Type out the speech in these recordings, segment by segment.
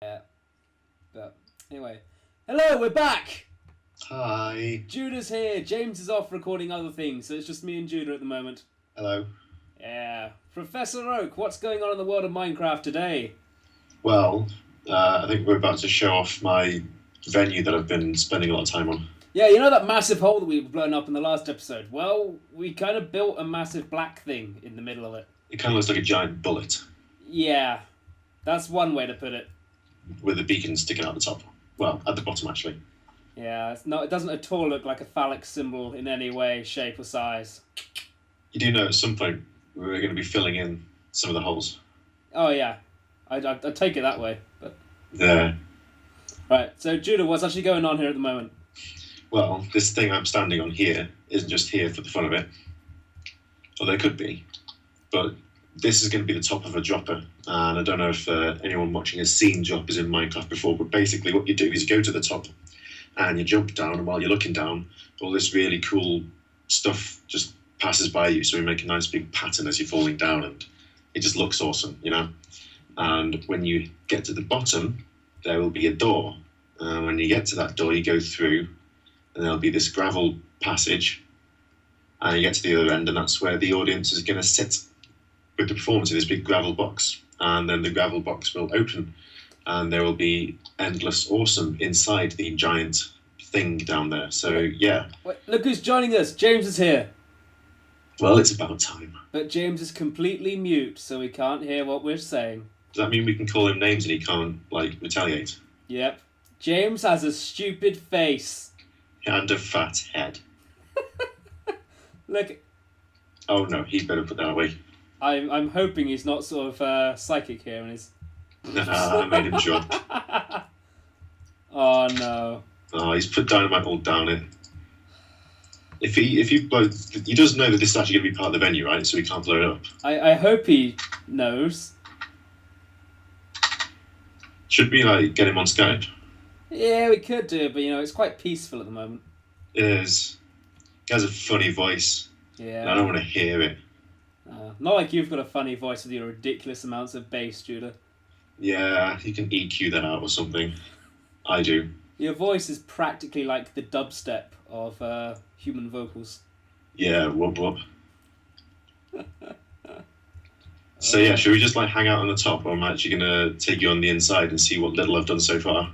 Yeah, but anyway. Hello, we're back! Hi. Judah's here. James is off recording other things, so it's just me and Judah at the moment. Hello. Yeah. Professor Oak, what's going on in the world of Minecraft today? Well, I think we're about to show off my venue that I've been spending a lot of time on. Yeah, you know that massive hole that we blown up in the last episode? Well, we kind of built a massive black thing in the middle of it. It kind of looks like a giant bullet Yeah, that's one way to put it. with a beacon sticking out the top. Well, at the bottom, actually. Yeah, it doesn't at all look like a phallic symbol in any way, shape, or size. You do know at some point we're going to be filling in some of the holes. Oh, yeah. I'd take it that way, but... There. Right, so Judah, what's actually going on here at the moment? Well, this thing I'm standing on here isn't just here for the fun of it. Or there could be. But this is going to be the top of a dropper. And I don't know if anyone watching has seen droppers in Minecraft before, but basically what you do is you go to the top and you jump down, and while you're looking down, all this really cool stuff just passes by you, so you make a nice big pattern as you're falling down, and it just looks awesome, you know? And when you get to the bottom, there will be a door. When you get to that door, you go through, and there'll be this gravel passage, and you get to the other end, and that's where the audience is going to sit with the performance in this big gravel box. And then the gravel box will open, and there will be endless awesome inside the giant thing down there. So, yeah. Wait, look who's joining us. James is here. Well, it's about time. But James is completely mute, so he can't hear what we're saying. Does that mean we can call him names and he can't, retaliate? Yep. James has a stupid face. And a fat head. Look. Oh, no, he'd better put that away. I'm hoping he's not sort of psychic here and he's... I made him jump. Oh, no. Oh, he's put dynamite all down it. If he blows... He does know that this is actually going to be part of the venue, right? So he can't blow it up. I hope he knows. Should we, get him on Skype? Yeah, we could do, but, it's quite peaceful at the moment. It is. He has a funny voice. Yeah. And I don't want to hear it. Not like you've got a funny voice with your ridiculous amounts of bass, Judah. Yeah, you can EQ that out or something. I do. Your voice is practically like the dubstep of human vocals. Yeah, whoop whoop. So yeah, should we just hang out on the top, or am I actually gonna take you on the inside and see what little I've done so far?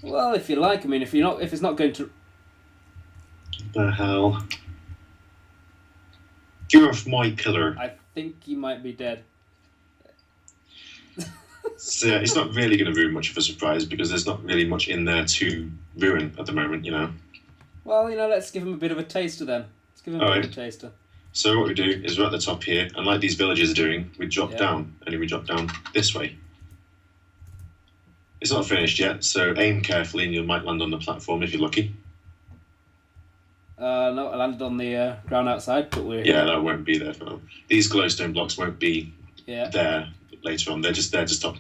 Well, if you like. I mean, if it's not going to... What the hell? Get off my pillar. I think he might be dead. So yeah, it's not really going to ruin much of a surprise because there's not really much in there to ruin at the moment, Well, let's give him a bit of a taster then. Let's give him a bit of a taster. So what we do is we're at the top here, and like these villagers are doing, we drop down, and then we drop down this way. It's not finished yet, so aim carefully and you might land on the platform if you're lucky. No, I landed on the ground outside, but we're... Yeah, that won't be there for now. These glowstone blocks won't be there later on. They're just there to stop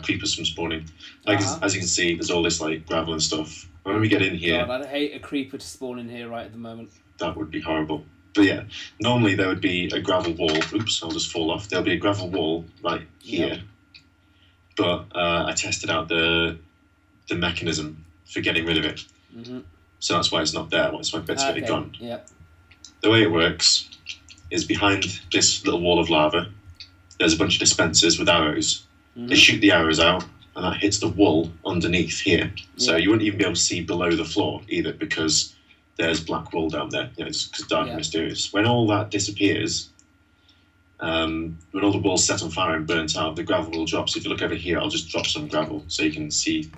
creepers from spawning. As you can see, there's all this gravel and stuff. When we get in here... God, I'd hate a creeper to spawn in here right at the moment. That would be horrible. But yeah, normally there would be a gravel wall. Oops, I'll just fall off. There'll be a gravel wall right here. Yep. But I tested out the mechanism for getting rid of it. Mm-hmm. So that's why it's not there. That's why bits of it are gone. Yep. The way it works is behind this little wall of lava, there's a bunch of dispensers with arrows. Mm-hmm. They shoot the arrows out, and that hits the wool underneath here. So you wouldn't even be able to see below the floor either, because there's black wool down there. Just because dark and mysterious. When all that disappears, when all the wool's set on fire and burnt out, the gravel will drop. So if you look over here, I'll just drop some gravel so you can see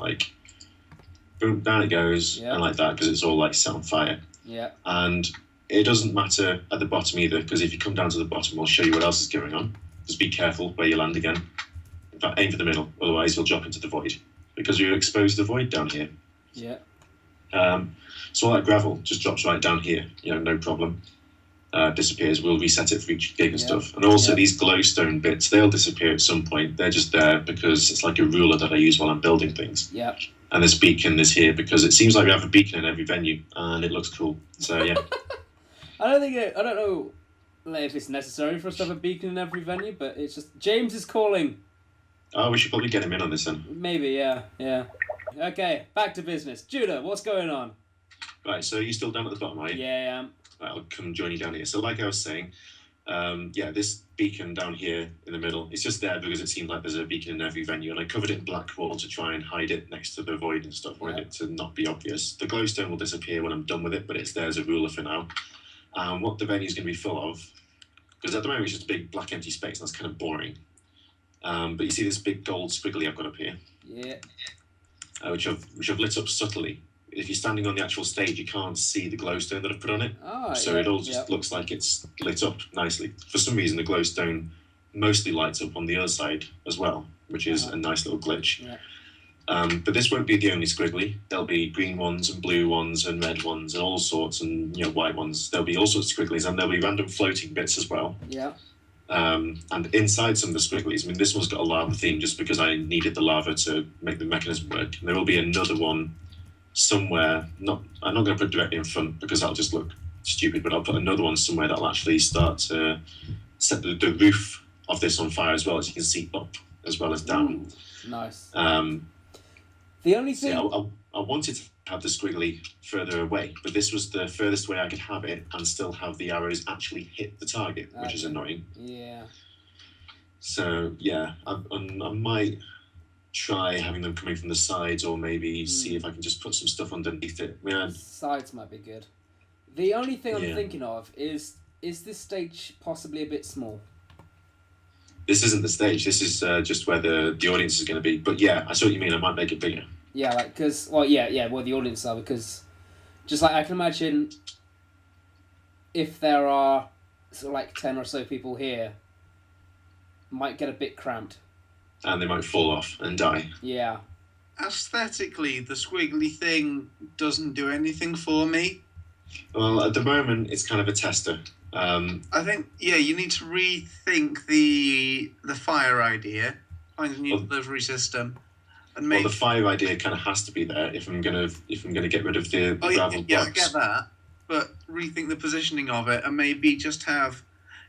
boom, down it goes, and like that, because it's all set on fire. Yeah. And it doesn't matter at the bottom either, because if you come down to the bottom, we'll show you what else is going on. Just be careful where you land again. In fact, aim for the middle, otherwise you'll drop into the void, because you're exposed to the void down here. Yeah. So all that gravel just drops right down here, no problem. Disappears. We'll reset it for each gig and stuff. And also these glowstone bits, they'll disappear at some point. They're just there because it's like a ruler that I use while I'm building things. Yeah. And this beacon is here because it seems like we have a beacon in every venue, and it looks cool. So yeah. I don't know if it's necessary for us to have a beacon in every venue, but it's just James is calling. Oh, we should probably get him in on this then. Maybe, yeah. Okay, back to business. Judah, what's going on? Right, so you're still down at the bottom, are you? Yeah. Right, I'll come join you down here. So like I was saying, this beacon down here in the middle, it's just there because it seemed like there's a beacon in every venue, and I covered it in black wool to try and hide it next to the void and stuff, wanted it to not be obvious. The glowstone will disappear when I'm done with it, but it's there as a ruler for now. What the venue's going to be full of, because at the moment it's just a big black empty space, and that's kind of boring. But you see this big gold squiggly I've got up here? Yeah. Which I've lit up subtly. If you're standing on the actual stage, you can't see the glowstone that I've put on it. So it all just looks like it's lit up nicely. For some reason, the glowstone mostly lights up on the other side as well, which is a nice little glitch. Yeah. But this won't be the only squiggly. There'll be green ones and blue ones and red ones and all sorts, and white ones. There'll be all sorts of squigglies, and there'll be random floating bits as well. Yeah. And inside some of the squigglies, I mean, this one's got a lava theme just because I needed the lava to make the mechanism work. And there will be another one somewhere. I'm not going to put it directly in front because that'll just look stupid, but I'll put another one somewhere that'll actually start to set the roof of this on fire as well, as you can see up as well as down. Ooh, nice. The only thing... I wanted to have the squiggly further away, but this was the furthest way I could have it and still have the arrows actually hit the target, which is annoying. Yeah. So, yeah, I might try having them coming from the sides, or maybe see if I can just put some stuff underneath it. Sides might be good. The only thing I'm thinking of is this stage possibly a bit small? This isn't the stage. This is just where the audience is going to be. But yeah, I see what you mean. I might make it bigger. Yeah, like, because, well, where the audience are, because just like I can imagine if there are sort of like 10 or so people here, might get a bit cramped. And they might fall off and die. Yeah. Aesthetically, the squiggly thing doesn't do anything for me. Well, at the moment, it's kind of a tester. I think, you need to rethink the fire idea, find a new delivery system, and make. Well, the fire idea kind of has to be there if I'm gonna get rid of the gravel blocks. I get that, but rethink the positioning of it, and maybe just have,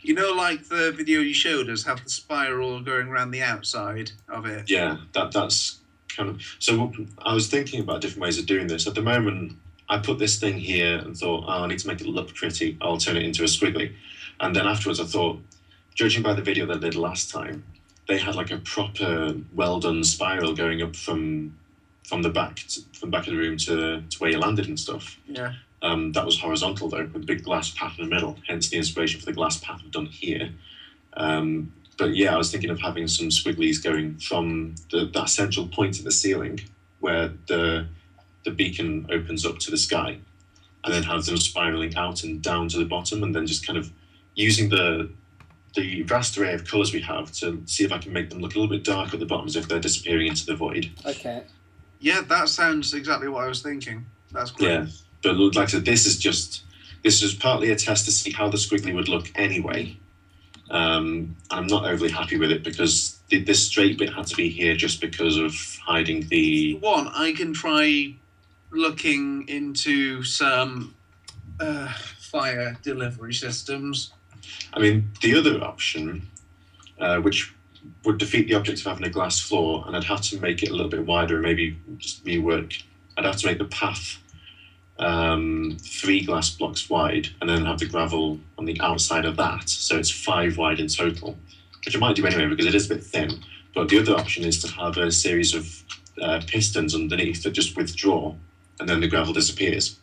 like the video you showed us, have the spiral going around the outside of it. Yeah, that's kind of. So I was thinking about different ways of doing this. At the moment, I put this thing here and thought, I need to make it look pretty. I'll turn it into a squiggly. And then afterwards I thought, judging by the video that I did last time, they had like a proper well-done spiral going up from the back of the room to where you landed and stuff. Yeah. That was horizontal though, with a big glass path in the middle, hence the inspiration for the glass path I've done here. But yeah, I was thinking of having some squigglies going from that central point at the ceiling where the beacon opens up to the sky, and then have them spiraling out and down to the bottom, and then just kind of using the vast array of colours we have to see if I can make them look a little bit dark at the bottom as if they're disappearing into the void. Okay. Yeah, that sounds exactly what I was thinking. That's great. Yeah, but like I said, this is partly a test to see how the squiggly would look anyway. I'm not overly happy with it because this straight bit had to be here just because of hiding the... One, I can try looking into some fire delivery systems. I mean, the other option, which would defeat the object of having a glass floor, and I'd have to make it a little bit wider and maybe just rework. I'd have to make the path 3 glass blocks wide, and then have the gravel on the outside of that, so it's 5 wide in total, which I might do anyway because it is a bit thin. But the other option is to have a series of pistons underneath that just withdraw, and then the gravel disappears.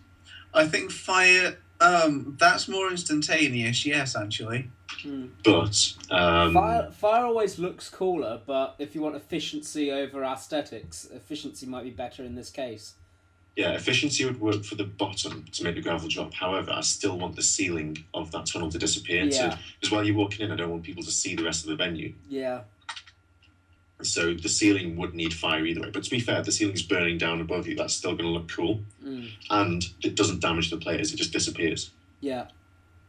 I think fire, that's more instantaneous, yes, actually. But fire always looks cooler, but if you want efficiency over aesthetics, efficiency might be better in this case. Yeah, efficiency would work for the bottom to make the gravel drop. However, I still want the ceiling of that tunnel to disappear. Yeah. Because while you're walking in, I don't want people to see the rest of the venue. Yeah. So the ceiling would need fire either way. But to be fair, the ceiling's burning down above you. That's still going to look cool. And it doesn't damage the players. It just disappears. Yeah.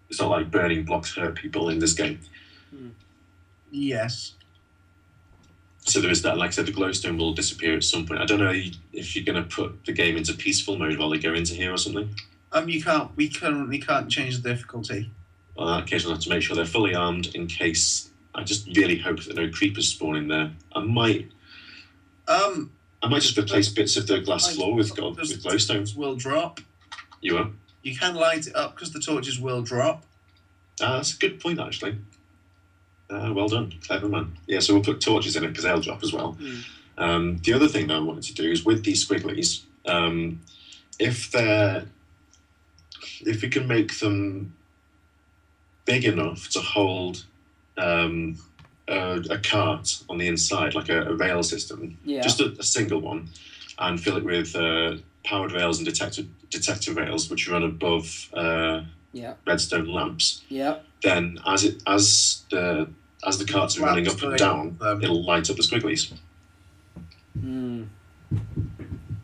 It's not like burning blocks hurt people in this game. Yes. So there is that. Like I said, the glowstone will disappear at some point. I don't know if you're going to put the game into peaceful mode while they go into here or something. We currently can't change the difficulty. Well, in that case, I'll have to make sure they're fully armed in case I just really hope that no creepers spawn in there. I might just replace bits of the glass floor with glowstones. Will drop. You are? You can light it up because the torches will drop. That's a good point, actually. Well done, clever man. Yeah, so we'll put torches in it because they'll drop as well. The other thing that I wanted to do is with these squigglies, if we can make them big enough to hold a cart on the inside, like a rail system, just a single one, and fill it with powered rails and detector rails, which run above redstone lamps. Then as the carts are running up and down, it'll light up the squigglies.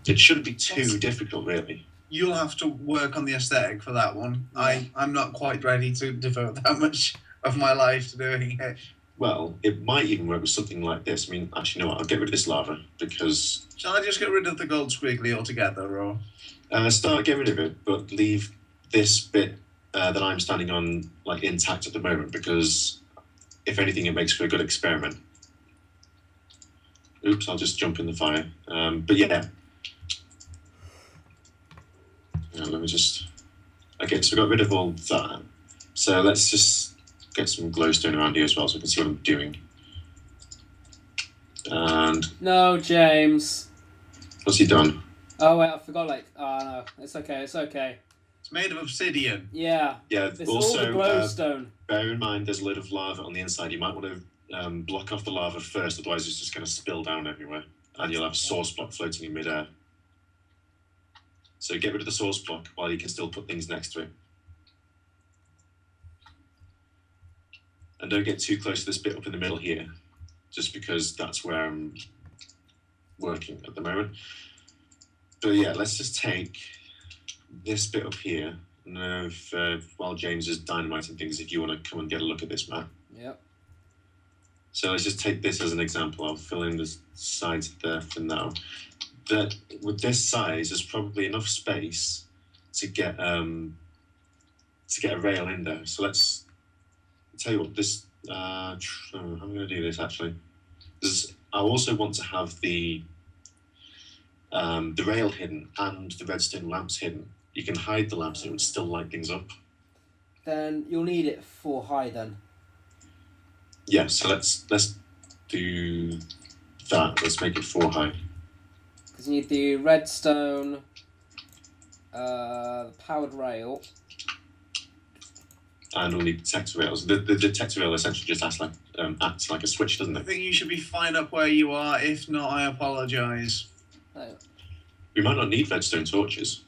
It shouldn't be too difficult, really. You'll have to work on the aesthetic for that one. I'm not quite ready to devote that much of my life to doing it. Well, it might even work with something like this. I mean, actually, you know what? I'll get rid of this lava because... Shall I just get rid of the gold squiggly altogether, or...? Start getting rid of it, but leave this bit that I'm standing on like intact at the moment because, if anything, it makes for a good experiment. Oops, I'll just jump in the fire. But yeah. Let me just... Okay, so we got rid of all that. So let's just get some glowstone around here as well so I can see what I'm doing. And... No, James. What's he done? Oh, wait, I forgot, no. It's okay. It's made of obsidian. Yeah. Yeah, It's also, all the glowstone. Bear in mind there's a load of lava on the inside. You might want to block off the lava first, otherwise it's just going to spill down everywhere. And you'll have a source block floating in midair. So get rid of the source block while you can still put things next to it. And don't get too close to this bit up in the middle here, just because that's where I'm working at the moment. But yeah, let's just take this bit up here. And while James is dynamiting things, if you want to come and get a look at this map. Yep. So let's just take this as an example. I'll fill in the sides there for now. That with this size, there's probably enough space to get a rail in there. So let's tell you what this. I'm going to do this actually. I also want to have the rail hidden and the redstone lamps hidden. You can hide the lamps and it would still light things up. Then you'll need it for high then. Yeah, so let's do that. Let's make it 4 high. Because you need the redstone, the powered rail. And we'll need detector rails. The detector rail essentially just acts like a switch, doesn't I it? think you should be fine up where you are. If not, I apologise. Oh. We might not need redstone torches.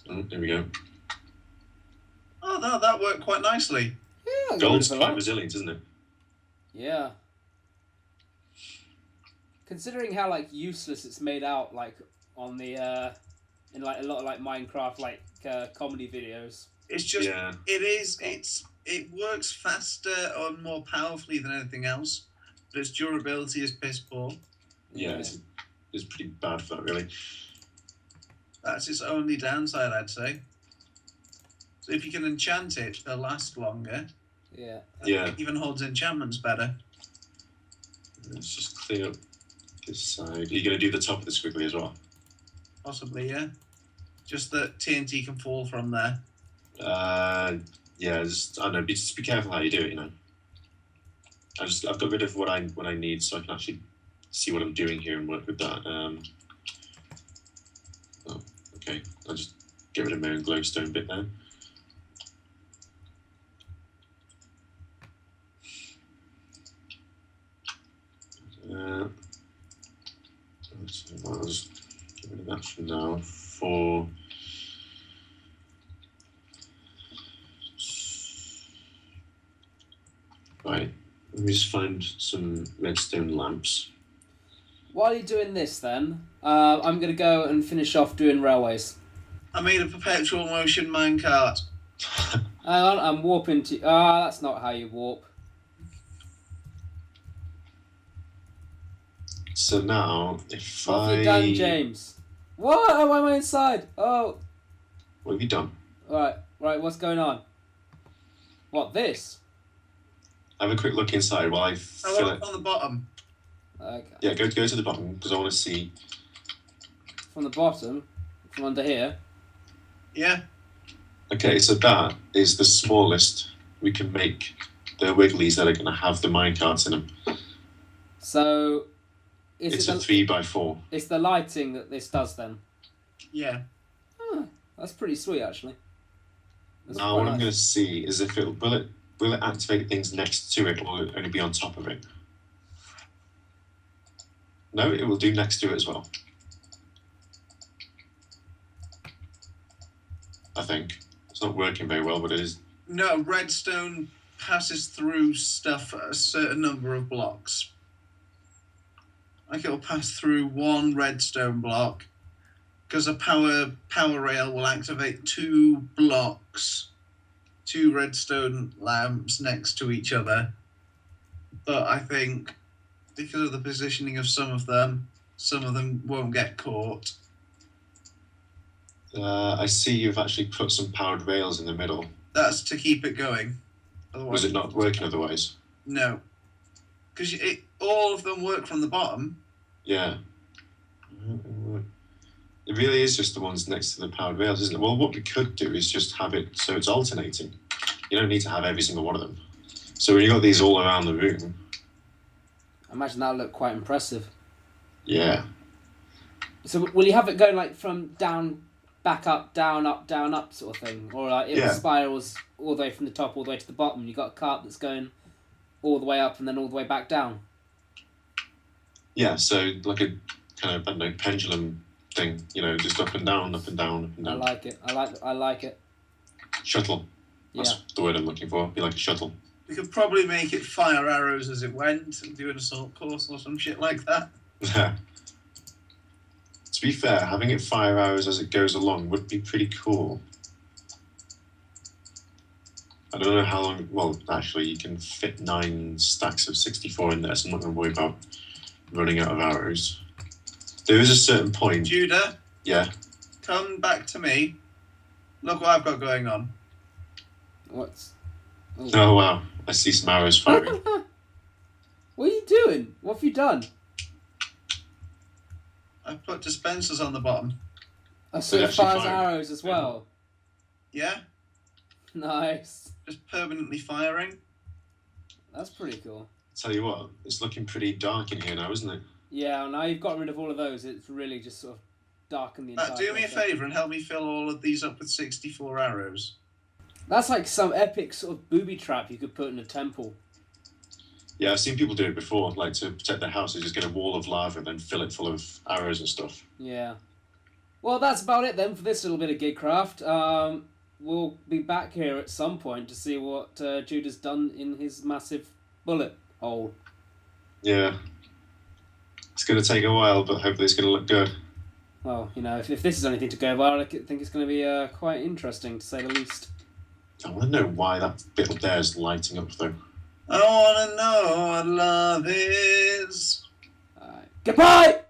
Oh, there we go. Oh, that worked quite nicely. Yeah, Gold's quite resilient, isn't it? Yeah. Considering how useless it's made out on the in a lot of Minecraft comedy videos. It's just it works faster and more powerfully than anything else, but its durability is piss poor. Yeah, it's pretty bad for that, really. That's its only downside, I'd say. So if you can enchant it, they'll last longer. Yeah. Yeah. It even holds enchantments better. Let's just clear up this side. Are you going to do the top of the squiggly as well? Possibly, yeah. Just that TNT can fall from there. Yeah, I don't know. Just be careful how you do it. You know. I've got rid of what I need, so I can actually see what I'm doing here and work with that. Oh, okay. I'll just get rid of my own glowstone bit there. I'll just get rid of that for now. Right, let me just find some redstone lamps. While you're doing this, then I'm gonna go and finish off doing railways. I made a perpetual motion minecart. Hang on, I'm warping to. That's not how you warp. So now, What have you done, James? What? Why am I inside? Oh. What have you done? Right, what's going on? What, this? Have a quick look inside while I Oh, fill look it. on the bottom. Okay. Yeah, go to the bottom because I want to see. From the bottom, from under here. Yeah. Okay, so that is the smallest we can make the wigglies that are going to have the minecarts in them. So, It's a 3x4. It's the lighting that this does then. Yeah. Oh, that's pretty sweet, actually. That's Now, quite what I'm nice. going to see is if will it activate things next to it, or will it only be on top of it? No, it will do next to it as well. I think it's not working very well, but it is. No, redstone passes through stuff at a certain number of blocks. Like it'll pass through one redstone block because a power rail will activate 2 blocks, 2 redstone lamps next to each other. But I think because of the positioning of some of them won't get caught. I see you've actually put some powered rails in the middle. That's to keep it going. Otherwise, Was it not working otherwise? No, because all of them work from the bottom. Yeah. It really is just the ones next to the powered rails, isn't it? Well, what we could do is just have it so it's alternating. You don't need to have every single one of them. So when you've got these all around the room. I imagine that'll look quite impressive. Yeah. So will you have it going like from down, back up, down, up sort of thing? Or like it spirals all the way from the top all the way to the bottom and you've got a cart that's going all the way up and then all the way back down? Yeah, so like a kind of, I don't know, pendulum thing, just up and down, up and down, up and down. I like it. I like it. Shuttle. That's the word I'm looking for. Be like a shuttle. We could probably make it fire arrows as it went and do an assault course or some shit like that. To be fair, having it fire arrows as it goes along would be pretty cool. I don't know how long. Well, actually, you can fit 9 stacks of 64 in there, so I'm not going to worry about running out of arrows. There is a certain point. Judah? Yeah. Come back to me. Look what I've got going on. What's... Oh, wow. I see some arrows firing. What are you doing? What have you done? I've put dispensers on the bottom. So it fires arrows as well? Yeah. Nice. Just permanently firing. That's pretty cool. Tell you what, it's looking pretty dark in here now, isn't it? Yeah, now you've got rid of all of those, it's really just sort of darkened the entire Do me a favour and help me fill all of these up with 64 arrows. That's like some epic sort of booby trap you could put in a temple. Yeah, I've seen people do it before, like to protect their house, they just get a wall of lava and then fill it full of arrows and stuff. Yeah. Well, that's about it then for this little bit of GigCraft. We'll be back here at some point to see what Judah's done in his massive bullet hole. Yeah. It's going to take a while, but hopefully it's going to look good. Well, if this is anything to go by, I think it's going to be quite interesting, to say the least. I want to know why that bit up there is lighting up, though. I want to know what love is. Goodbye!